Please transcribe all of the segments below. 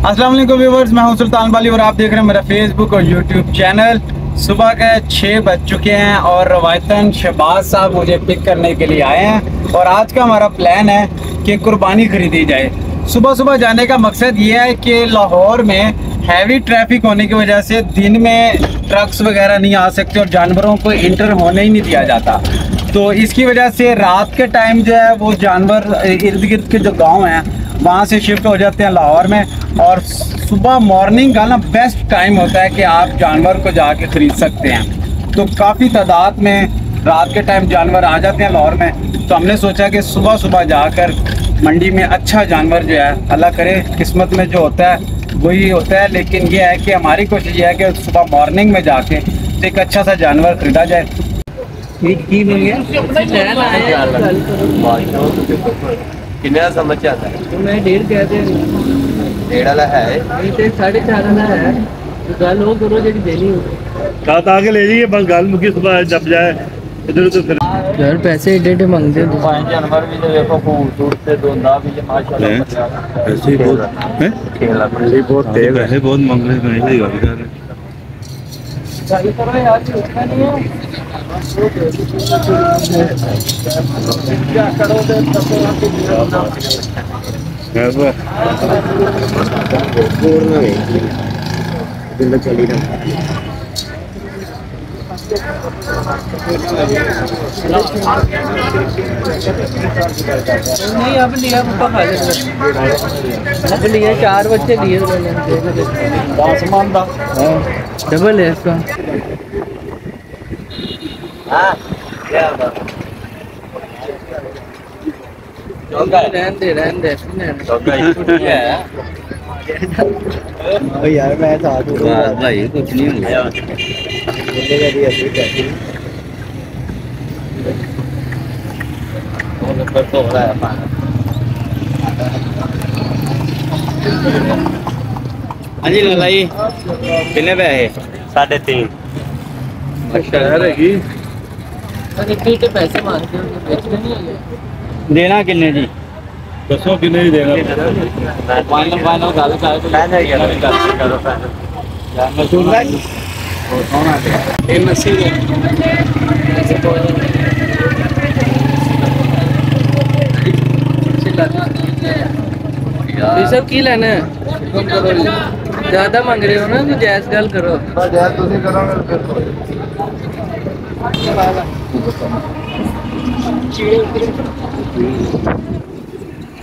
अस्सलाम वालेकुम व्यूअर्स, मैं हूं सुल्तान बाली और आप देख रहे हैं मेरा फेसबुक और यूट्यूब चैनल। सुबह के 6 बज चुके हैं और रवायतन शहबाज साहब मुझे पिक करने के लिए आए हैं और आज का हमारा प्लान है कि कुर्बानी खरीदी जाए। सुबह सुबह जाने का मकसद ये है कि लाहौर में हैवी ट्रैफिक होने की वजह से दिन में ट्रक्स वगैरह नहीं आ सकते और जानवरों को इंटर होने ही नहीं दिया जाता। तो इसकी वजह से रात के टाइम जो है वो जानवर इर्द गिर्द के जो गांव हैं वहाँ से शिफ्ट हो जाते हैं लाहौर में, और सुबह मॉर्निंग का ना बेस्ट टाइम होता है कि आप जानवर को जाके ख़रीद सकते हैं। तो काफ़ी तादाद में रात के टाइम जानवर आ जाते हैं लाहौर में, तो हमने सोचा कि सुबह सुबह जाकर मंडी में अच्छा जानवर जो है, अल्लाह करे किस्मत में जो होता है वही होता है, लेकिन ये है कि हमारी कोशिश ये है कि सुबह मॉर्निंग में जाके एक अच्छा सा जानवर ख़रीदा जाए। कितना समझ आता है? तो मैं 1.5 कहते हैं, 1.5 वाला है, 4.5 वाला है। तो गल वो करो जी देनी हो साथ आके ले लीजिए, बस गाल मुकी सुबह जब जाए इधर उधर फिर यार पैसे एडे मांगते हो। जानवर भी जो देखो खूबसूरत दोंदा भी माशाल्लाह ऐसे ही बहुत हैं, बहुत तेज है, बहुत मंगले में ही गाड़ी कर रहे नहीं अब लिया पापा खा ले, अब लिया 4 बच्चे लिए डबल है इसका। रहने दे यार मैं साथ भाई कुछ नहीं हुआ। हाँ जी लाला जी, कितने पैसे? 3.5। शहर है इतने पैसे मांगते हो, बेचते नहीं है। देना कितने जी? दसों कितने ही देगा। फाइनल गल सब की लेना है, ज्यादा मांग रहे हो ना, तो जायज गल करो।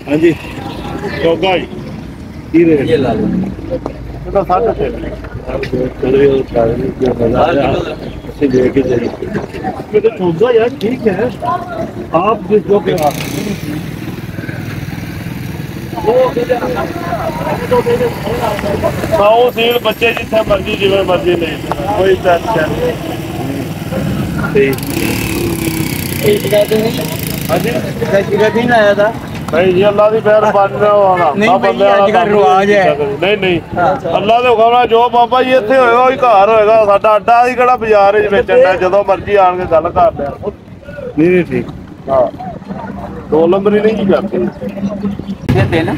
हाँ जी चौका ही ये ला लो। चौका यार ठीक है, आप जिसको के सौ सील बच्चे जिथे मर्जी जिवे मर्जी ले कोई टेंशन नहीं आया था भाई जी, अल्लाह की मेहरबानी रिवाज है। नहीं नहीं अल्लाह ਦੇ ਹੁਕਮ ਨਾਲ ਜੋ ਬਾਬਾ ਜੀ ਇੱਥੇ ਹੋਏਗਾ ਉਹੀ ਘਰ ਹੋਏਗਾ। ਸਾਡਾ ਅੱਡਾ ਹੀ ਕਿਹੜਾ ਬਾਜ਼ਾਰ ਵਿੱਚ ਵੇਚਣ ਦਾ, ਜਦੋਂ ਮਰਜ਼ੀ ਆਣ ਕੇ ਗੱਲ ਕਰ ਲਿਆ। ਨਹੀਂ ਠੀਕ ਹਾਂ, 2 ਨੰਬਰ ਹੀ ਨਹੀਂ ਕਰਦੇ ये देना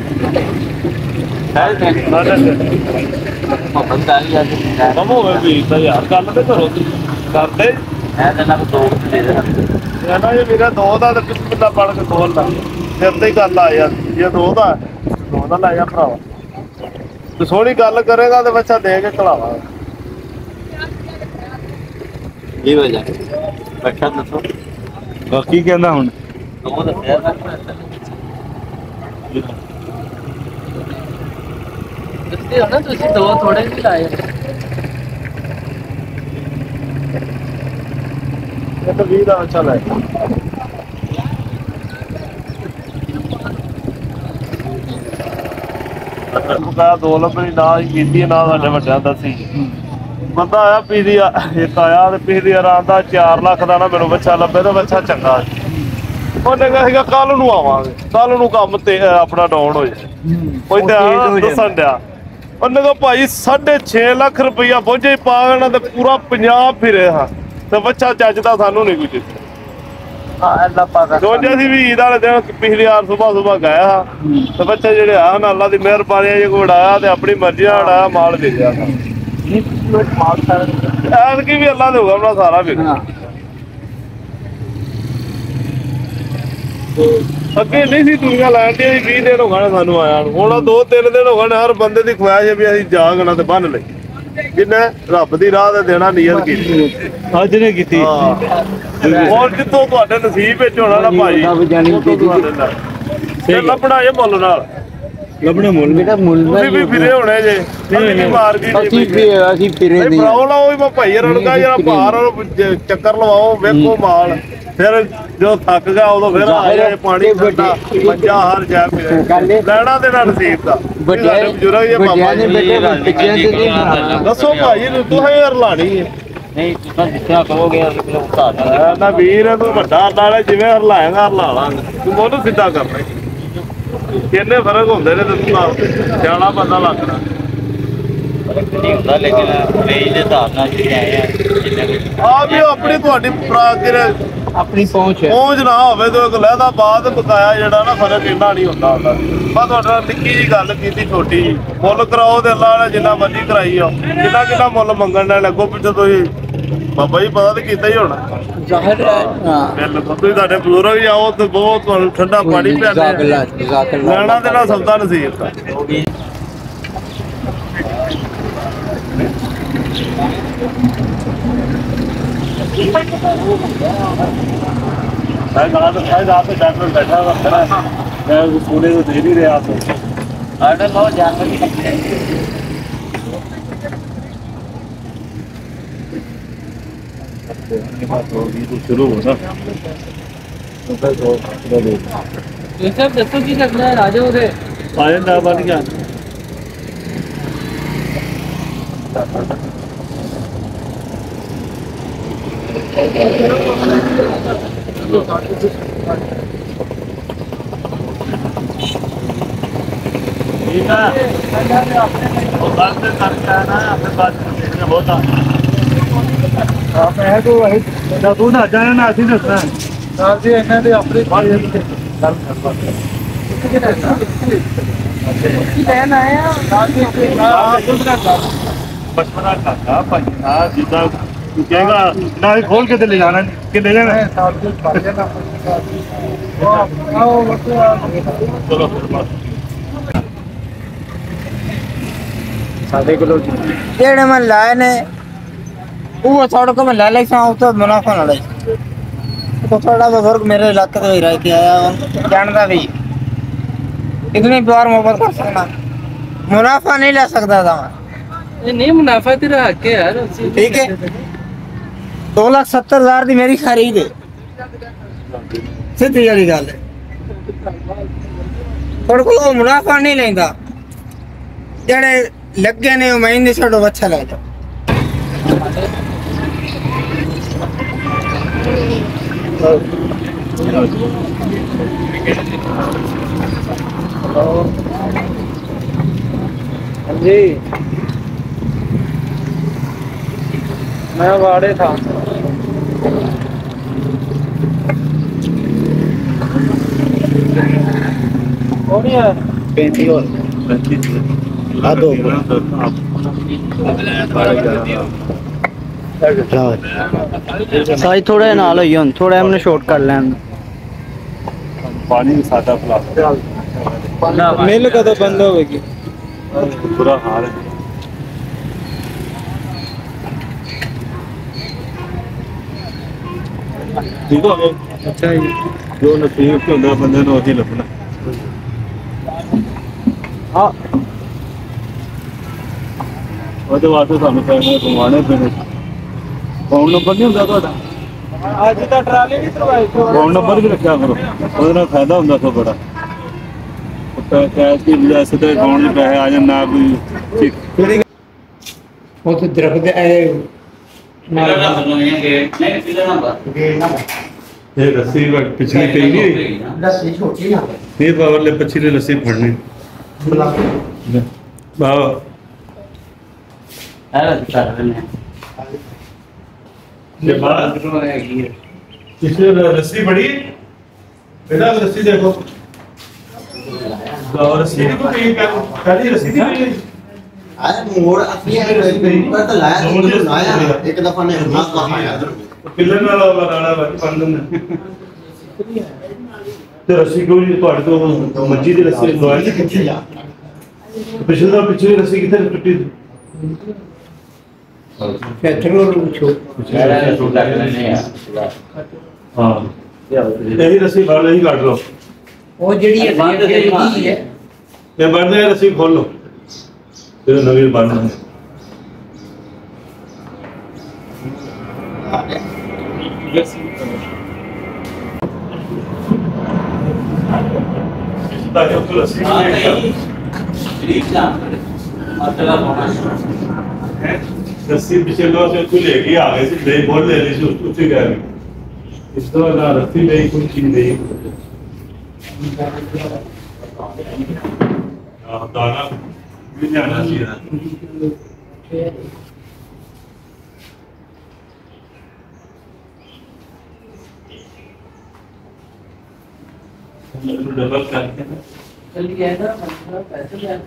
ਕਮ ਹੋਵੇ ਵੀ ਤਾਂ ਯਾਰ ਗੱਲ ਤੇ ਕਰੋ ਕਰਦੇ ਨਾ ਇਹ ਮੇਰਾ 2 ਦਾ ਤੇ ਬਿਸਮਿਲ੍ਲਾ ਪੜ ਕੇ ਖੋਲ ਲਾ, ਫਿਰ ਤੇ ਹੀ ਗੱਲ ਆ ਯਾਰ। ਜੇ 2 ਦਾ ਲੈ ਜਾ ਭਰਾਵਾ, ਤੇ ਸੋਹਣੀ ਗੱਲ ਕਰੇਗਾ ਤੇ ਬੱਚਾ ਦੇ ਕੇ ਖਲਾਵਾ। ये वजह बैठा दसो ਬਾਕੀ ਕਹਿੰਦਾ ਹੁਣ दो दस दसते हो ना, तुसी 2 थोड़े भी लाए। ਇਹ ਤਾਂ 20 ਦਾ ਅੱਛਾ ਲੈ ਮੁਕਾ 2 ਨੰਬਰ ਨਾ ਹੀ ਕੀਤੀ ਨਾ ਸਾਡੇ ਵੱਡਿਆਂ ਦੱਸੀ। ਬੰਦਾ ਆਇਆ ਪੀਦੀ ਇੱਕ ਆਇਆ ਤੇ ਪੀਦੀ ਆਰਾਮ ਦਾ 4 ਲੱਖ ਦਾ ਨਾ ਮੈਨੂੰ ਬੱਚਾ ਲੱਭੇ ਤਾਂ ਬੱਚਾ ਚੰਗਾ। ਉਹਨੇ ਕਿਹਾ ਸੀਗਾ ਕੱਲ ਨੂੰ ਆਵਾਂਗੇ, ਕੱਲ ਨੂੰ ਕੰਮ ਤੇ ਆਪਣਾ ਡਾਊਨ ਹੋ ਜਾਏ। ਕੋਈ ਤਾਂ ਦੱਸਣ ਡਿਆ, ਉਹਨੇ ਕਿਹਾ ਭਾਈ 6.5 ਲੱਖ ਰੁਪਈਆ ਬੋਝੇ ਪਾ ਲੈਣਾ ਤੇ ਪੂਰਾ ਪੰਜਾਬ ਫਿਰੇ ਹਾਂ ਤੇ ਬੱਚਾ ਚੱਜਦਾ ਸਾਨੂੰ ਨਹੀਂ ਕੋਈ ਦਿੱਤਾ। अल्लाह पाक ਸੋਚਿਆ ਸੀ ਵੀ ਈਦ ਵਾਲੇ ਦਿਨ ਪਿਛਲੀ ਵਾਰ ਸੁਬਾ ਗਿਆ ਤੇ ਬੱਚੇ ਜਿਹੜੇ ਆ ਨਾ ਅੱਲਾ ਦੀ ਮਿਹਰਬਾਨੀ ਜੇ ਕੋਈ ਉਡਾਇਆ ਤੇ ਆਪਣੀ ਮਰਜ਼ੀ ਨਾਲ ਉਡਾਇਆ ਮਾਲ ਵੇਚਿਆ ਐਤਕੀ ਵੀ ਅੱਲਾ ਦੇ ਹੁਕਮ ਨਾਲ ਸਾਰਾ ਵੇਚਿਆ ਅੱਗੇ ਨਹੀਂ ਸੀ ਦੁਨੀਆ ਲੈਣ ਦੀ 20 ਦਿਨ ਹੋ ਗਏ ਸਾਨੂੰ ਆਇਆ ਨੂੰ ਹੁਣ 2-3 ਦਿਨ ਹੋ ਗਏ ਹਰ ਬੰਦੇ ਦੀ ਖੁਆਇਸ਼ ਹੈ ਵੀ ਅਸੀਂ ਜਾਗਣਾ ਤੇ ਬੰਨ ਲਈ ਜਿੰਨੇ ਰੱਬ ਦੀ ਰਾਹ ਤੇ ਦੇਣਾ ਨੀਅਤ ਕੀਤੀ ਅੱਜ ਨੇ ਕੀਤੀ ਹੋਰ ਜਿੱਥੋਂ ਤੁਹਾਡੇ ਨਸੀਬ ਵਿੱਚ ਹੋਣਾ ਨਾ ਭਾਈ ਤੇ ਲੱਭਣਾ ਇਹ ਮੁੱਲ ਨਾਲ ਲੱਭਣੇ ਮੁੱਲ बेटा मुल ਤੁਸੀਂ ਵੀ ਫਿਰੇ ਹੋਣੇ ਜੇ ਨਹੀਂ ਮਾਰ ਗਈ ਅਸੀਂ ਫਿਰੇ ਨਹੀਂ ਬਣਾਓ ਲਾਓ ਵੀ ਮੈਂ ਭਾਈ ਰਣਗਾ ਯਾਰ ਬਾਹਰ ਚੱਕਰ ਲਵਾਓ ਵੇਖੋ ਮਾਲ ਫਿਰ ਜੋ ਥੱਕ ਗਿਆ ਉਦੋਂ ਫਿਰ ਆ ਜਾਏ ਪਾਣੀ ਠੰਡਾ ਮੰਜਾ ਹਰ ਜੈ ਮਿਲੇ ਲੈਣਾ ਤੇ ਨਾ ਨਸੀਬ ਦਾ ਸਾਡੇ ਬਜ਼ੁਰਗ ਜੇ ਬਾਬਾ ਜੀ ਦੱਸੋ ਭਾਈ ਨੂੰ ਤੁਸੀਂ ਯਾਰ ਲਾਣੀ ਹੈ ਨਹੀਂ ਤੁਸੀਂ ਜਿਸ ਤਰ੍ਹਾਂ ਕਹੋਗੇ ਨਾ ਵੀਰ ਤੂੰ ਵੱਡਾ ਨਾਲ ਜਿਵੇਂ ਹਰਲਾਏਗਾ ਹਰਲਾ ਲਾਂਗੇ ਤੂੰ ਉਹਨੂੰ ਸਿੱਧਾ ਕਰਨਾ ਕਿੰਨੇ ਫਰਕ ਹੁੰਦੇ ਨੇ ਤੈਨੂੰ ਨਾਲ ਸਿਆਣਾ ਬੰਦਾ ਲੱਗਣਾ ਨਹੀਂ ਹੁੰਦਾ ਲੇਕਿਨ ਵੇਜ ਦੇ ਹਿਸਾਬ ਨਾਲ ਜਿਹੜੇ ਆਏ ਆ ਆ ਵੀ ਆਪਣੀ ਤੁਹਾਡੀ ਆਪਣੀ ਪਹੁੰਚ ਪਹੁੰਚ ਨਾ ਹੋਵੇ ਤੇ ਇੱਕ ਲਹਿਦਾ ਬਾਅਦ ਬਕਾਇਆ ਜਿਹੜਾ ਨਾ ਫਰਕ ਇੰਨਾ ਨਹੀਂ ਹੁੰਦਾ ਹੁੰਦਾ ਮੈਂ ਤੁਹਾਡੇ ਨਾਲ ਨਿੱਕੀ ਜੀ ਗੱਲ ਕੀਤੀ ਛੋਟੀ ਜੀ ਮੁੱਲ ਕਰਾਓ ਤੇ ਅੱਲਾ ਨੇ ਜਿੰਨਾ ਮਰਜ਼ੀ ਕਰਾਈ ਆ ਕਿੰਨਾ ਮੁੱਲ ਮੰਗਣ ਨਾਲ ਲੱਗੋ ਪਿੱਛੇ ਤੁਸੀਂ ਬਾਬਾ ਜੀ ਪਤਾ ਤੇ ਕੀਤਾ ਹੀ ਹੋਣਾ ਜ਼ਾਹਿਰ ਹੈ ਬਿਲਕੁਲ ਤੁਸੀਂ ਸਾਡੇ ਬਜ਼ੁਰਗ ਜਾਓ ਤੇ ਬਹੁਤ ਤੁਹਾਨੂੰ ਠੰਡਾ ਪਾਣੀ ਪਿਆਉਂਦੇ ਲੈਣਾ ਤੇ ਨਾ ਸਬਦਾ ਨਸੀਬ ਦਾ मैं गला तो शायद आप डॉक्टर बैठा हुआ खड़ा है मैं सोने को दे नहीं रहा आपको ऑर्डर बहुत जानवर भी लगते हैं शुरू हो ना ये सब दस्तों की करना है राजा उधर आयन ना बन गया ठीक है वो बात से करके आना अपने बात में होता आप है तो वही जब तू ना जाने ना ऐसी दसना सर जी इन्हें दे अपनी बात लेना है बचपना का पंजा जिदा तू कहेगा ना खोल के ले जाना कि ले जाना चलो साढ़े किलो जेड़े मैं लाए ने वो थोड़ा को मैं ले ले सा तो मुनाफा ना ले तो थोड़ा बुजुर्ग मेरे इलाके तो ही रह के आया जानता भी इतनी प्यार मोहब्बत कर सकना मुनाफा नहीं ले सकता था नहीं मुनाफा तेरा हक है यार ठीक है 2,70,000 की मेरी खरीद है सीधी वाली गल थोड़े को मुनाफा नहीं लेंदा जेड़े लगे ने महीने छोड़ो अच्छा लग जाओ जी मैं वाड़े था कौन है 35 और दो साइज थोड़ा नाल होई हुन थोड़ा हमने शॉर्ट कर लें पानी सादा पिला मिल कदों बंद होगी बुरा हाल है ठीक हो अच्छा जो नसीब के होंगे बंदे ने वही लभना हाँ ਉਹਦੇ ਵਾਸਤੇ ਸਾਨੂੰ ਪੈਸੇ ਕਮਾਉਣੇ ਪੈਣੇ ਫੋਨ ਨੰਬਰ ਨਹੀਂ ਹੁੰਦਾ ਤੁਹਾਡਾ ਅੱਜ ਤਾਂ ਟਰਾਲੀ ਵੀ ਕਰਵਾਈ ਫੋਨ ਨੰਬਰ ਵੀ ਰੱਖਿਆ ਕਰੋ ਉਹਦੇ ਨਾਲ ਫਾਇਦਾ ਹੁੰਦਾ ਸੋ ਬੜਾ ਕੈਸ਼ ਦੀ ਵਜ੍ਹਾ ਤੇ ਅਕਾਊਂਟ 'ਚ ਪੈਸੇ ਆ ਜਾਣ ਨਾ ਕੋਈ ਉਹ ਤੇ ਦਰਖਤ ਹੈ मेरा नंबर नहीं है गेट नहीं पिलर नंबर ਇਹ ਰੱਸੀ ਪਿਛਲੀ ਪਈ ਨਹੀਂ ਲੱਸੀ ਛੋਟੀ ਨਾ ਇਹ ਪਾਵਰ ਲੈ ਪਿਛਲੀ ਰੱਸੀ ਫੜਨੀ ਬਾਹ है कर रहे हैं ਜੇ ਬਾਹਰ इसमें रस्सी बड़ी बेटा, रस्सी देखो, रस्सी देखो, पहली रस्सी थी अरे मोड़ अपनी पर तो लाया तो लाया एक दफा ने ना कहा यार पिलर वाला बनाना बंद ਤੇ ਰੱਸੀ ਕਿਉਂ ਨਹੀਂ ਤੁਹਾਡੇ ਤੋਂ ਮੱਜੀ ਦੀ ਰੱਸੀ ਲਵਾਈ ਸੀ ਕਿੱਥੇ ਜਾ ਪਿਛਲੀ ਰੱਸੀ ਕਿੱਥੇ ਟੁੱਟੀ ਹਾਂ ਇਹੀ ਰੱਸੀ ਫੜ ਲਈ ਕੱਢ ਲਓ ਉਹ ਜਿਹੜੀ ਹੈ ਇਹ ਬੰਦ ਹੈ ਰੱਸੀ ਖੋਲ ਲਓ ਫਿਰ ਨਵੀਂ ਬੰਦ ਹੈ ਤਾਂ ਜੋ ਤੂੰ ਰੱਸੀ रस्सी पिछले से तू लेके आ गए थे बोल ले ली उससे कह रही इस तो ना रस्सी नहीं कोई चीज नहीं दाना भी नहीं आना चाहिए डबल करके चल गया ना पैसे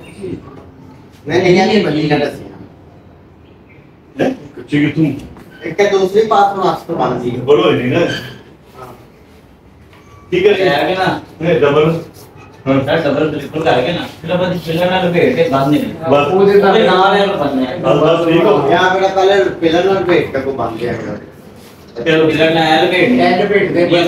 नहीं यानी बनी ना रस्सी कच्चे की तुम एक दूसरी बात में वास्तव बांध दी बोलो नहीं ना ठीक है ना नहीं डबल हां डबल बिल्कुल आएगा ना फिर अपन पिलर ना लपेट के बांधने बस वो दे पहले नाल है बांधने बस ठीक हो यहां पे पहले पिलर ना लपेट के बांध दिया गया पिलर ना लपेट दे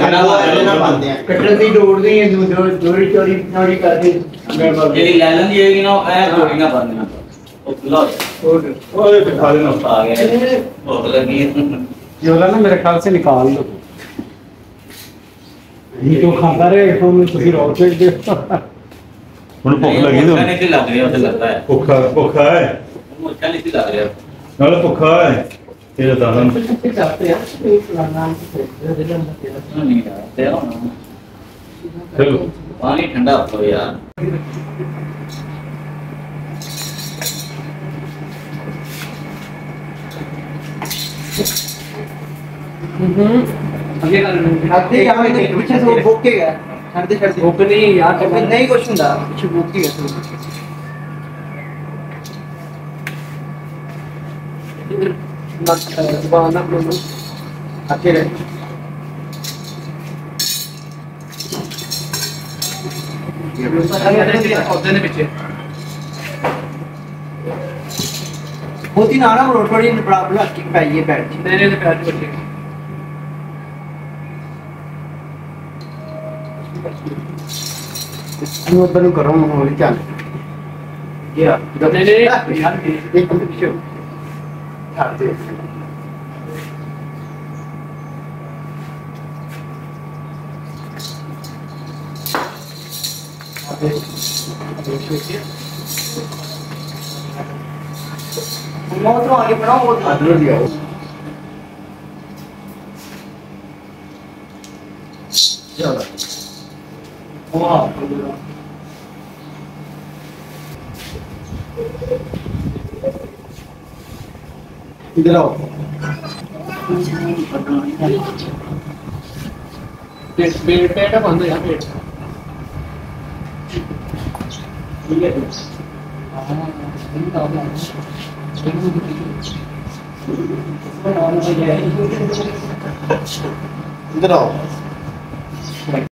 ना बांध दिया कटर दी जोड़ दी जोड़ी चोरी चोरी कर दी जेडी लैलन दी होगी ना ए जोड़ी ना बांधना वो खुला ओए खा लेना आ गया भूख लगी ये वाला ना मेरे ख्याल से निकाल लो ये तो खाता रहे फोन में ਤੁਸੀਂ ਰੋਕ ਕੇ ਹੁਣ ਭੁੱਖ ਲੱਗੀ तो नहीं तो लग रही है लगता है ਭੁੱਖਾ ਹੈ मुझे नहीं लग रहा ਨਾਲ ਭੁੱਖਾ ਹੈ ਇਹ ਤਾਂ ਹਮ नहीं यार ਚਲੋ पानी ठंडा हो यार आगे यहां पे पीछे से वो भूख के गया छड़ते भूख नहीं यार नहीं कुछ ਹੁੰਦਾ पीछे भूख के गया इधर बाना बोलो आके रहे होती ना ना रोड थोड़ी बड़ा की पाइए बैठ मेरे ने पैर छोड़ मैं उधर ही कर रहा हूँ और क्या ये गधे ने यार एक मिनट पीछे खाते आगे बढ़ाओ वो आदर दिया चलो इधर आओ पेट बंद है पेट इधर आओ